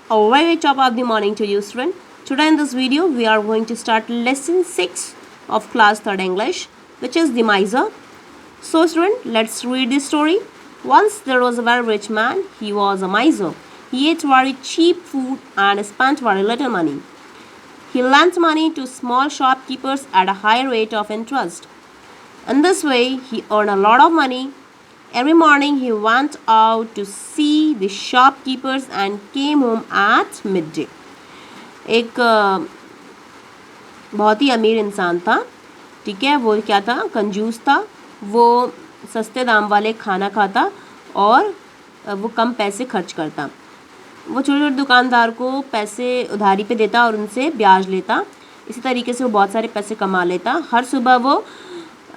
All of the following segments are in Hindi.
A very top of the morning to you, student. Today in this video, we are going to start lesson 6 of class 3rd English, which is the miser. So, student, let's read this story. Once there was a very rich man. He was a miser. He ate very cheap food and spent very little money. He lent money to small shopkeepers at a high rate of interest. In this way, he earned a lot of money. Every morning he went out to see the shopkeepers and came home at midday. एक बहुत ही अमीर इंसान था, ठीक है. वो क्या था? कंजूस था. वो सस्ते दाम वाले खाना खाता और वो कम पैसे खर्च करता. वो छोटे छोटे दुकानदार को पैसे उधारी पे देता और उनसे ब्याज लेता. इसी तरीके से वो बहुत सारे पैसे कमा लेता. हर सुबह वो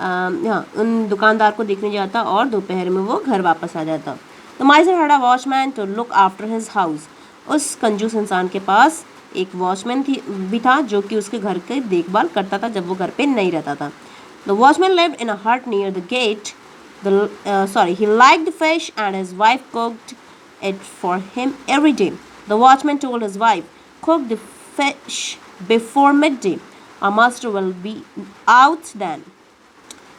उन दुकानदार को देखने जाता और दोपहर में वो घर वापस आ जाता. The miser had a watchman to look after his house. उस कंजूस इंसान के पास एक वॉचमैन भी था जो कि उसके घर की देखभाल करता था जब वो घर पे नहीं रहता था. The watchman lived in a hut near the gate. He liked fish and his wife cooked it for him every day. The watchman told his wife, "Cook the fish before midday. Our master will be out then.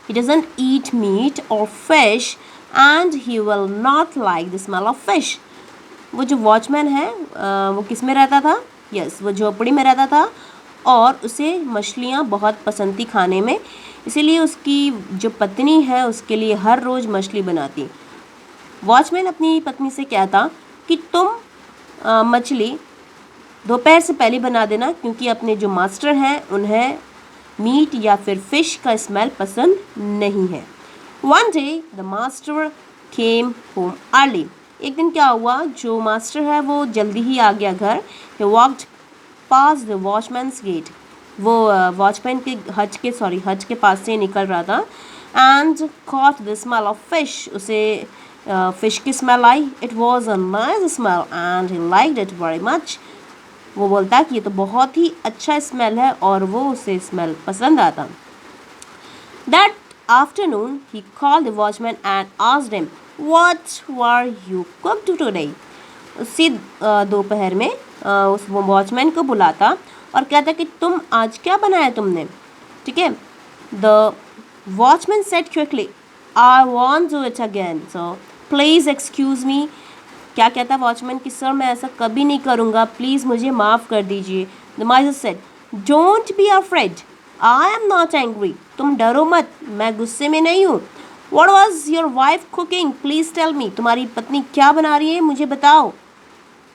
He doesn't eat meat or fish and he will not like the smell of fish." वो जो वॉचमैन है वो किस में रहता था? यस, वो झोपड़ी में रहता था और उसे मछलियाँ बहुत पसंद थी खाने में. इसीलिए उसकी जो पत्नी है उसके लिए हर रोज़ मछली बनाती. वॉचमैन अपनी पत्नी से कहता कि तुम मछली दोपहर से पहले बना देना क्योंकि अपने जो मास्टर हैं उन्हें मीट या फिर फिश का स्मेल पसंद नहीं है. One day the master came home early. एक दिन क्या हुआ, जो मास्टर है वो जल्दी ही आ गया घर. ही वॉक्ड पास द वॉचमैन्स गेट. वो वॉचमैन के हज के पास से निकल रहा था. And caught the smell of fish. उसे फिश की smell I. It was a nice smell and he liked it very much. वो बोलता है कि ये तो बहुत ही अच्छा स्मेल है और वो उसे स्मेल पसंद आता. That afternoon he called the watchman and asked him what were you cooked today. उसी दोपहर में उस वॉचमैन को बुलाता और कहता कि तुम आज क्या बनाया तुमने. ठीक है. The watchman said quickly, I want do it again, so please excuse me. क्या कहता है वॉचमैन कि सर मैं ऐसा कभी नहीं करूँगा, प्लीज़ मुझे माफ़ कर दीजिए. The miser said, don't be afraid, I am not angry. तुम डरो मत, मैं गुस्से में नहीं हूँ. What was your wife cooking, please tell me. तुम्हारी पत्नी क्या बना रही है, मुझे बताओ.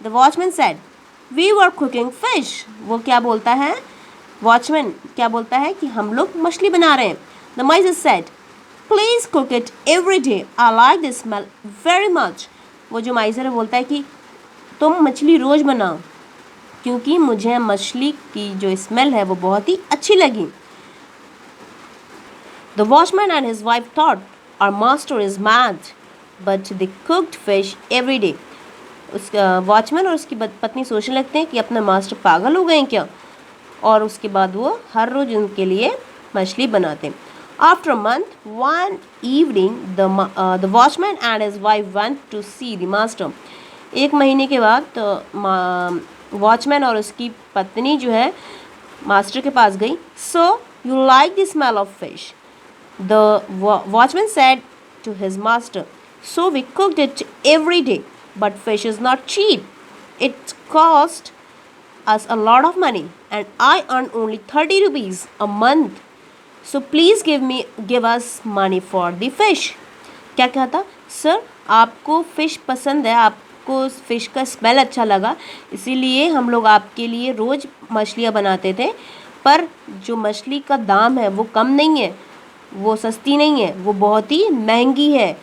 The watchman said, we were cooking fish. वो क्या बोलता है, वॉचमैन क्या बोलता है कि हम लोग मछली बना रहे हैं. The miser said, please cook it every day, I like the smell very much. वो जो माइजर है बोलता है कि तुम मछली रोज़ बनाओ क्योंकि मुझे मछली की जो स्मेल है वो बहुत ही अच्छी लगी. The watchman and his wife thought our master is mad but they cooked fish every day. उसका वॉचमैन और उसकी पत्नी सोचने लगते हैं कि अपना मास्टर पागल हो गए हैं क्या, और उसके बाद वो हर रोज़ उनके लिए मछली बनाते हैं. After a month, one evening, the watchman and his wife went to see the master. एक महीने के बाद वॉचमैन और उसकी पत्नी जो है मास्टर के पास गई. So you like the smell of fish? The watchman said to his master, so we cooked it every day, but fish is not cheap. It cost us a lot of money, and I earn only 30 rupees a month. So please give us money for the fish. क्या कहता, सर आपको फ़िश पसंद है, आपको फ़िश का स्मेल अच्छा लगा, इसीलिए हम लोग आपके लिए रोज़ मछलियाँ बनाते थे, पर जो मछली का दाम है वो कम नहीं है, वो सस्ती नहीं है, वो बहुत ही महंगी है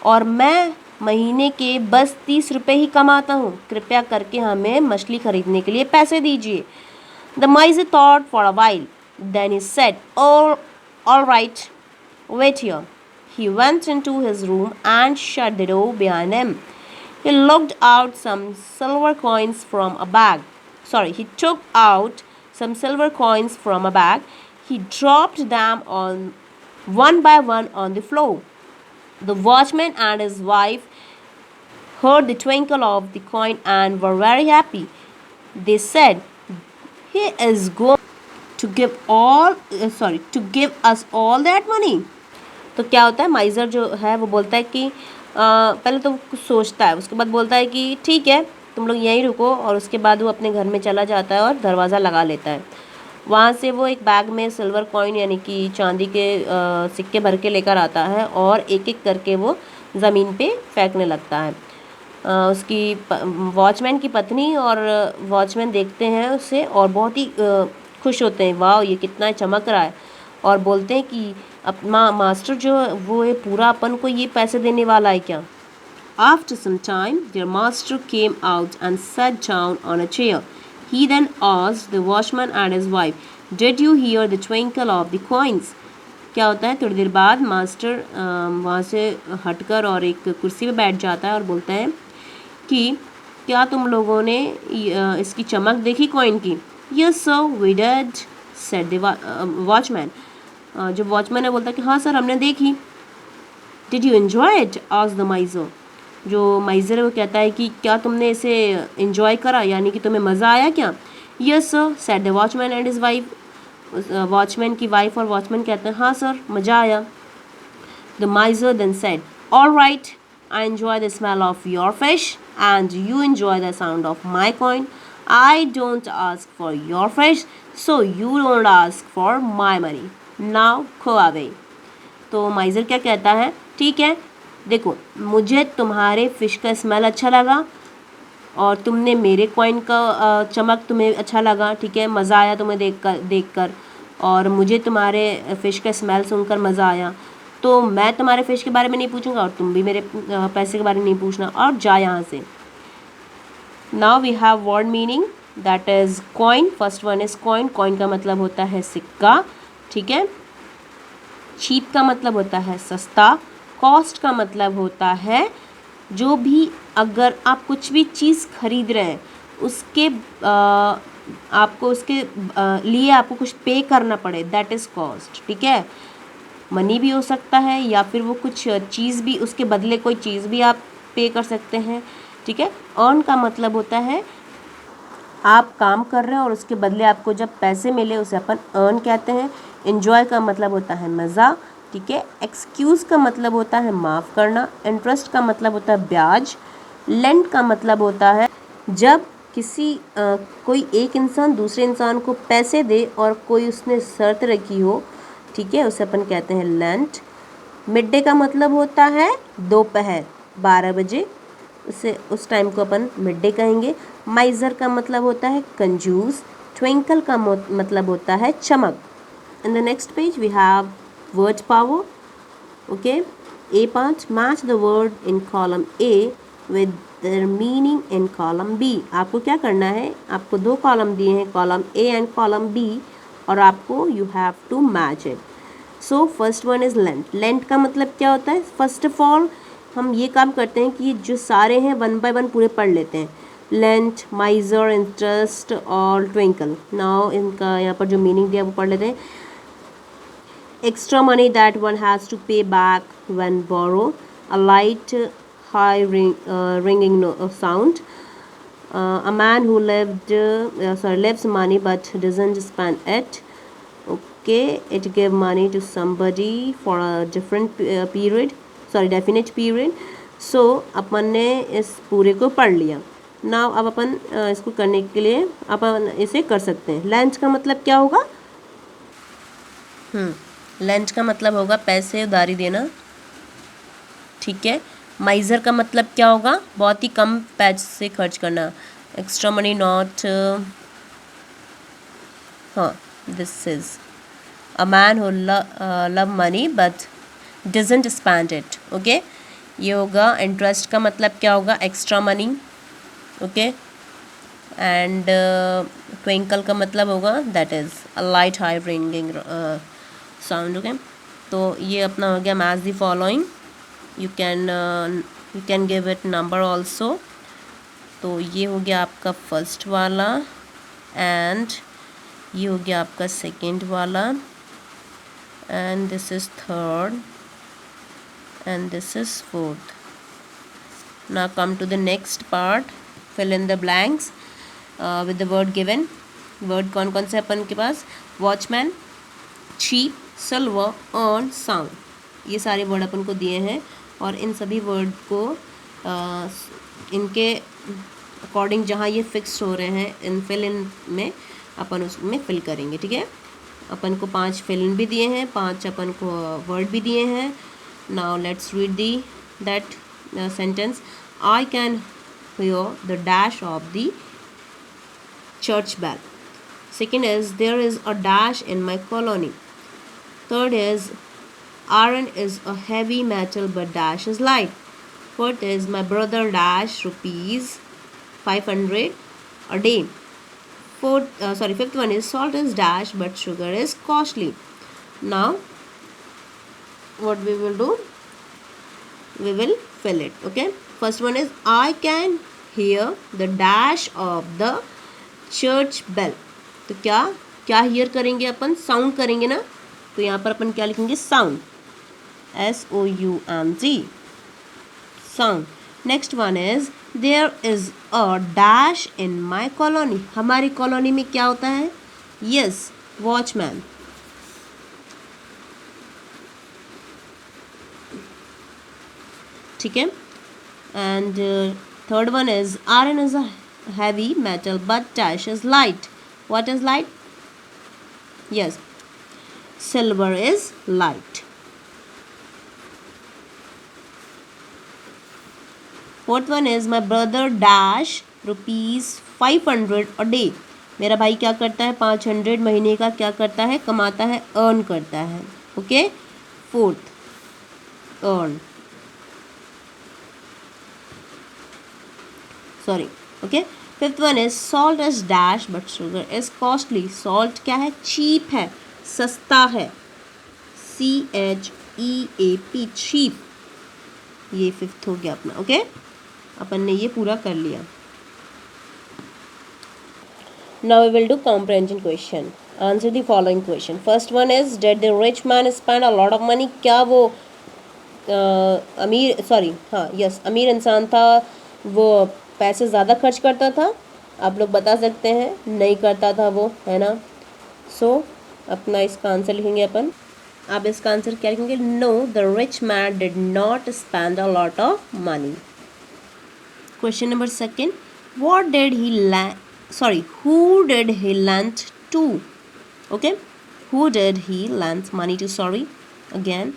और मैं महीने के बस 30 रुपये ही कमाता हूँ. कृपया करके हमें मछली ख़रीदने के लिए पैसे दीजिए. The miser thought for a while. Then he said, all right, wait here. He went into his room and shut the door behind him. He looked out some silver coins from a bag. He took out some silver coins from a bag. He dropped them on one by one on the floor. The watchman and his wife heard the twinkle of the coin and were very happy. They said, he is going to give us all that money. तो क्या होता है, माइज़र जो है वो बोलता है कि पहले तो कुछ सोचता है, उसके बाद बोलता है कि ठीक है तुम लोग यहीं रुको, और उसके बाद वो अपने घर में चला जाता है और दरवाज़ा लगा लेता है। वहाँ से वो एक बैग में सिल्वर कॉइन यानी कि चांदी के सिक्के भर के लेकर आता है और एक एक करके वो ज़मीन पे फेंकने लगता है। उसकी वॉचमैन की पत्नी और वॉचमैन देखते हैं उसे और बहुत ही खुश होते हैं, वाह ये कितना चमक रहा है, और बोलते हैं कि अपना मास्टर जो वो है पूरा अपन को ये पैसे देने वाला है क्या। After some time, their master came out and sat down on a chair. He then asked the watchman and his wife, "Did you hear the twinkle of the coins?" क्या होता है, थोड़ी देर बाद मास्टर वहाँ से हटकर और एक कुर्सी पे बैठ जाता है और बोलता है कि क्या तुम लोगों ने इसकी चमक देखी कॉइन की। "Yes sir, we did," said the watchman. जो वॉचमैन है बोलता है कि हाँ सर हमने देखी। "Did you enjoy it?" asked the miser. जो माइज़र है वो कहता है कि क्या तुमने इसे इन्जॉय करा, यानी कि तुम्हें मज़ा आया क्या। "Yes sir," said the watchman and his wife. Watchman की वाइफ और वॉचमैन कहते हैं हाँ सर मज़ा आया। The miser then said, "All right, I enjoy the smell of your fish and you enjoy the sound of my coin. I don't ask for your fish, so you don't ask for my money. Now go away." तो माइज़र क्या कहता है, ठीक है देखो मुझे तुम्हारे फ़िश का स्मेल अच्छा लगा और तुमने मेरे कॉइन का चमक तुम्हें अच्छा लगा, ठीक है मज़ा आया तुम्हें देखकर और मुझे तुम्हारे फ़िश का स्मेल सुनकर मज़ा आया, तो मैं तुम्हारे फ़िश के बारे में नहीं पूछूंगा और तुम भी मेरे पैसे के बारे में नहीं पूछना, और जा यहाँ से। Now we have word meaning, that is coin. First one is coin. Coin का मतलब होता है सिक्का, ठीक है। चीप का मतलब होता है सस्ता। कॉस्ट का मतलब होता है जो भी, अगर आप कुछ भी चीज़ खरीद रहे हैं उसके आपको उसके लिए आपको कुछ पे करना पड़े, दैट इज़ कॉस्ट, ठीक है। मनी भी हो सकता है या फिर वो कुछ चीज़ भी, उसके बदले कोई चीज़ भी आप पे कर सकते हैं, ठीक है। अर्न का मतलब होता है आप काम कर रहे हैं और उसके बदले आपको जब पैसे मिले उसे अपन अर्न कहते हैं। एन्जॉय का मतलब होता है मज़ा, ठीक है। एक्सक्यूज़ का मतलब होता है माफ़ करना। इंटरेस्ट का मतलब होता है ब्याज। लेंड का मतलब होता है जब कोई एक इंसान दूसरे इंसान को पैसे दे और कोई उसने शर्त रखी हो, ठीक है, उसे अपन कहते हैं लेंट। मिड डे का मतलब होता है दोपहर 12 बजे, उस टाइम को अपन मिड डे कहेंगे। माइज़र का मतलब होता है कंजूस। ट्विंकल का मतलब होता है चमक। In the next page we have word power. Okay, A part, match the word in column A with their meaning in column B. आपको क्या करना है, आपको दो कॉलम दिए हैं, column A and column B, और आपको you have to match it. So first one is length. Length का मतलब क्या होता है, first of all हम ये काम करते हैं कि जो सारे हैं वन बाय वन पूरे पढ़ लेते हैं। लेंथ, माइज़र, इंटरेस्ट और ट्विंकल। नाउ इनका यहाँ पर जो मीनिंग दिया वो पढ़ लेते हैं। Extra money that one has to pay back when borrow. A light, high ringing sound. A man who lives money but doesn't spend it. Okay, it give money to somebody for a definite period. So अपन ने इस पूरे को पढ़ लिया। Now अब अपन इसको करने के लिए अपन इसे कर सकते हैं। लंच का मतलब क्या होगा, लंच का मतलब होगा पैसे उधारी देना, ठीक है। माइज़र का मतलब क्या होगा, बहुत ही कम पैसे खर्च करना। एक्स्ट्रा मनी नॉट, हाँ this is a man who love money but doesn't spend it, okay ये होगा। इंटरेस्ट का मतलब क्या होगा, extra money, okay. And twinkle का मतलब होगा that is a light high ringing sound, okay. तो ये अपना हो गया match the following. You can give it number also. तो ये हो गया आपका फर्स्ट वाला, एंड ये हो गया आपका सेकंड वाला, and this is third, and this is fourth. Now come to the next part, fill in the blanks with the word given. Word कौन कौन से अपन के पास? Watchman, cheap, silver, earn, sound, ये सारे वर्ड अपन को दिए हैं और इन सभी वर्ड को इनके अकॉर्डिंग जहाँ ये फिक्स हो रहे हैं इन फिल इन में अपन उसमें फिल करेंगे, ठीक है। अपन को 5 फिल इन भी दिए हैं, 5 अपन को वर्ड भी दिए हैं। Now let's read the that sentence. I can hear the dash of the church bell. Second is there is a dash in my colony. Third is iron is a heavy metal but dash is light. Fourth is my brother dash rupees 500 a day. Fifth one is salt is dash but sugar is costly. Now what we will do? We will fill it. Okay, first one is I can hear the dash of the church bell. तो क्या हियर करेंगे अपन? साउंड करेंगे ना, तो यहाँ पर अपन क्या लिखेंगे? Sound, SOUND, sound. Next one is there is a dash in my colony. हमारी कॉलोनी में क्या होता है? Yes, watchman. ठीक है। And third one is iron is a heavy metal but dash is light. What is light? Yes, silver is light. Fourth one is my brother dash rupees 500 a day. मेरा भाई क्या करता है? 500 महीने का क्या करता है? कमाता है, अर्न करता है। Okay, fourth, earn, sorry. Okay, fifth one is salt is dash but sugar is costly. Salt क्या है? चीप है, सस्ता है, CHEAP, चीप। ये फिफ्थ हो गया अपना। ओके, अपन ने ये पूरा कर लिया। Now we will do comprehension question. Answer the following question. First one is did the rich man spend a lot of money. क्या वो अमीर इंसान था, वो पैसे ज़्यादा खर्च करता था? आप लोग बता सकते हैं नहीं करता था वो, है ना। सो अपना इसका आंसर लिखेंगे अपन। आप इसका आंसर क्या लिखेंगे? No, the rich man did not spend a lot of money. Question number second, what did he who did he lend to? Okay, who did he lend money to? Sorry again,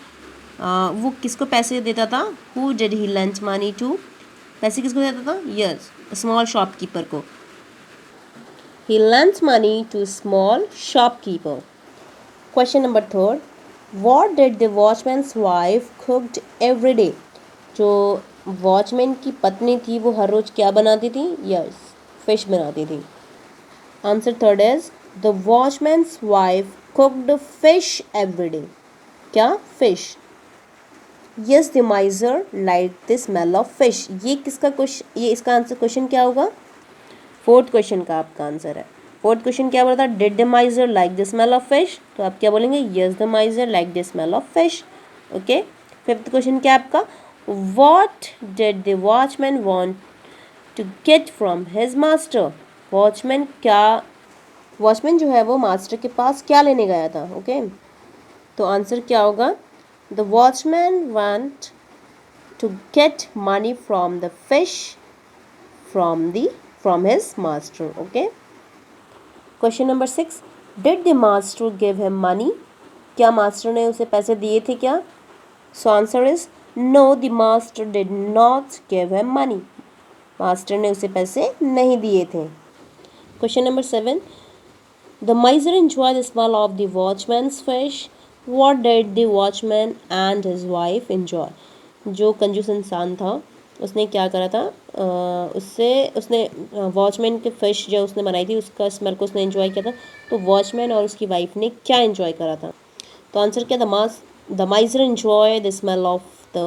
वो किसको पैसे देता था? Who did he lend money to? पैसे किसको देता था? यस, स्मॉल शॉपकीपर को। He lends money to small shopkeeper. Question number third, what did the watchman's wife cooked every day? जो वॉचमैन की पत्नी थी वो हर रोज क्या बनाती थी? यस, फिश बनाती थी। Answer third is the watchman's wife cooked fish every day. क्या? Fish. Yes, the miser like the smell of fish. ये किसका क्वेश्चन? ये इसका आंसर क्वेश्चन क्या होगा? फोर्थ क्वेश्चन का आपका आंसर है। फोर्थ क्वेश्चन क्या बोला था? Did the miser like the smell of fish? तो आप क्या बोलेंगे? Yes, the miser like the smell of fish. Okay, fifth question क्या आपका? What did the watchman want to get from his master? Watchman जो है वो मास्टर के पास क्या लेने गया था? ओके, तो आंसर क्या होगा? The watchman want to get money from the fish from his master. Okay. Question number 6. Did the master give him money? क्या मास्टर ने उसे पैसे दिए थे क्या? So answer is no, the master did not give him money. Master ने उसे पैसे नहीं दिए थे। Question number 7. The miser enjoyed the smell of the watchman's fish. What did the watchman and his wife enjoy? जो कंजूस इंसान था उसने क्या करा था? उसने वॉचमैन के फिश जो उसने बनाई थी उसका स्मेल को उसने एंजॉय किया था। तो वॉचमैन और उसकी वाइफ ने क्या एंजॉय करा था? तो आंसर क्या? The miser enjoy the smell of the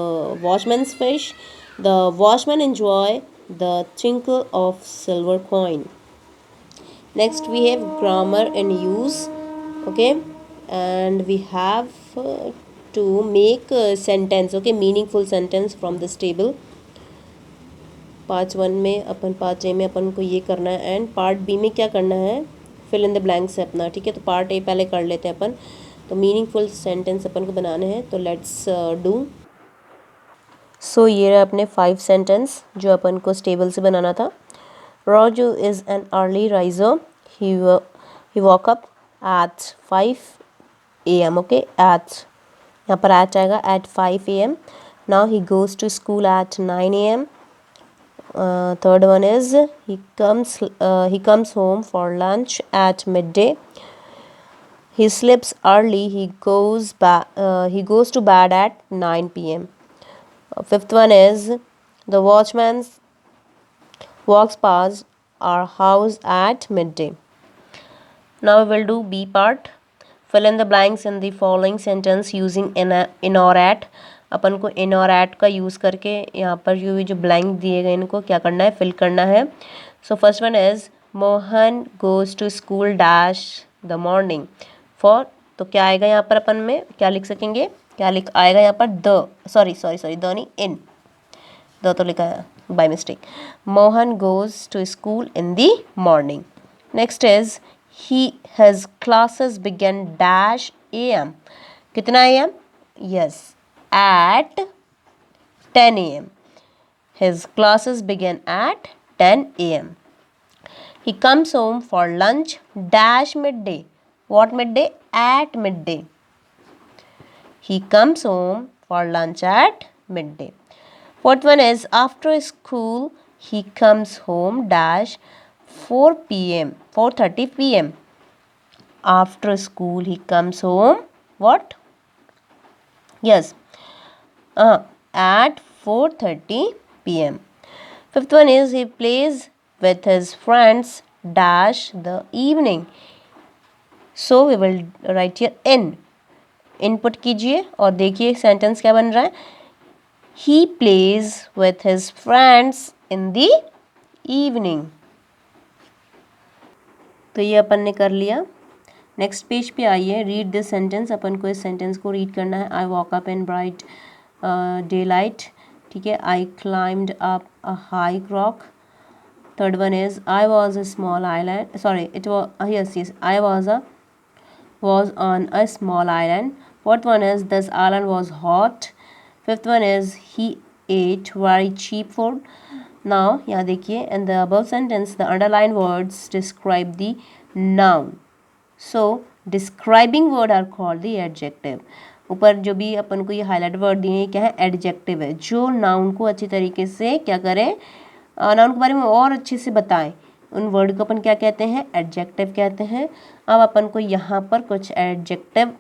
watchman's fish. The watchman enjoy the twinkle of silver coin. Next we have grammar in use. Okay, and we have to make a sentence, okay, meaningful sentence from this table. Part A में अपन को ये करना है एंड पार्ट बी में क्या करना है, फिल इन द ब्लैंक्स है अपना, ठीक है। तो पार्ट ए पहले कर लेते हैं अपन। तो मीनिंगफुल सेंटेंस अपन को बनाने हैं, तो लेट्स डू। सो ये रहा अपने 5 सेंटेंस जो अपन को स्टेबल से बनाना था। Raju is an early riser. He woke up at 5 a.m. Okay, at यहाँ पर at आएगा at 5 a.m. Now he goes to school at 9 a.m. Third one is he comes home for lunch at midday. He sleeps early. He goes to bed at 9 p.m. Fifth one is the watchman walks past our house at midday. Now we will do B part. Fill in the blanks in the following sentence using in or at. अपन को in और at का यूज़ करके यहाँ पर जो blank दिए गए इनको क्या करना है, fill करना है। So first one is Mohan goes to school dash the morning for, तो क्या आएगा यहाँ पर, अपन में क्या लिख सकेंगे, क्या लिख आएगा यहाँ पर, the sorry the नहीं in, the तो लिखा है by mistake. Mohan goes to school in the morning. Next is his classes begin dash am. कितना am? Yes, at 10 am. His classes begin at 10 am. He comes home for lunch dash midday. What midday? At midday. He comes home for lunch at midday. Fourth one is after school he comes home dash 4:30 p.m. After school he comes home what? Yes, at 4:30 p.m. Fifth one is he plays with his friends dash the evening. So we will write here in. Input कीजिए और देखिए सेंटेंस क्या बन रहा है। He plays with his friends in the evening. तो ये अपन ने कर लिया। नेक्स्ट पेज पे आइए, रीड दिस सेंटेंस। अपन को इस सेंटेंस को रीड करना है। I walk up in bright day light, ठीक है। आई climbed up a high rock. Third one is I was a small island, sorry it was yes I was on a small island. Fourth one is this island was hot. Fifth one is he ate very cheap food. Now यहाँ देखिए, in the above sentence the underlined words describe the noun. So describing word are called the adjective. ऊपर जो भी अपन को ये हाईलाइट वर्ड दिए हैं क्या है, एडजेक्टिव है, जो नाउन को अच्छी तरीके से क्या करें, नाउन के बारे में और अच्छे से बताएं। उन वर्ड को अपन क्या कहते हैं, एडजेक्टिव कहते हैं। अब अपन को यहाँ पर कुछ एडजेक्टिव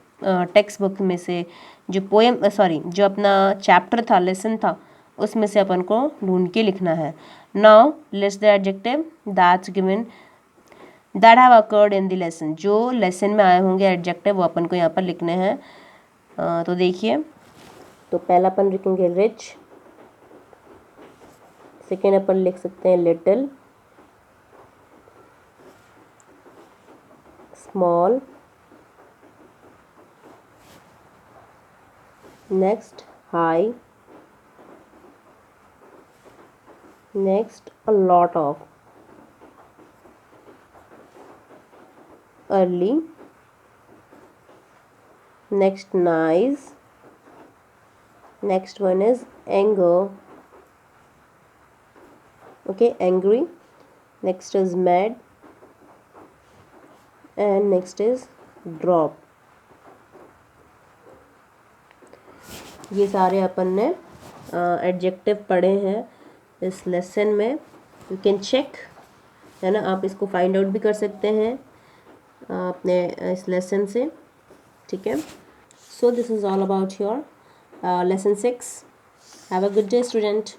टेक्स्ट बुक में से जो जो अपना चैप्टर था, लेसन था, उसमें से अपन को ढूंढ के लिखना है। Now list the adjective that's given that have occurred in the lesson. जो लेसन में आए होंगे एडजेक्टिव वो अपन को यहाँ पर लिखने हैं। तो देखिए, तो पहला अपन लिखेंगे रिच, सेकेंड अपन लिख सकते हैं little, small, next high, next a lot of, early, next nice, next one is anger, okay, angry, next is mad, and next is drop. ये सारे अपन ने एडजेक्टिव पढ़े हैं इस लेसन में। यू कैन चेक, है ना, आप इसको फाइंड आउट भी कर सकते हैं अपने इस लेसन से, ठीक है। So this is all about your lesson 6। Have a good day student.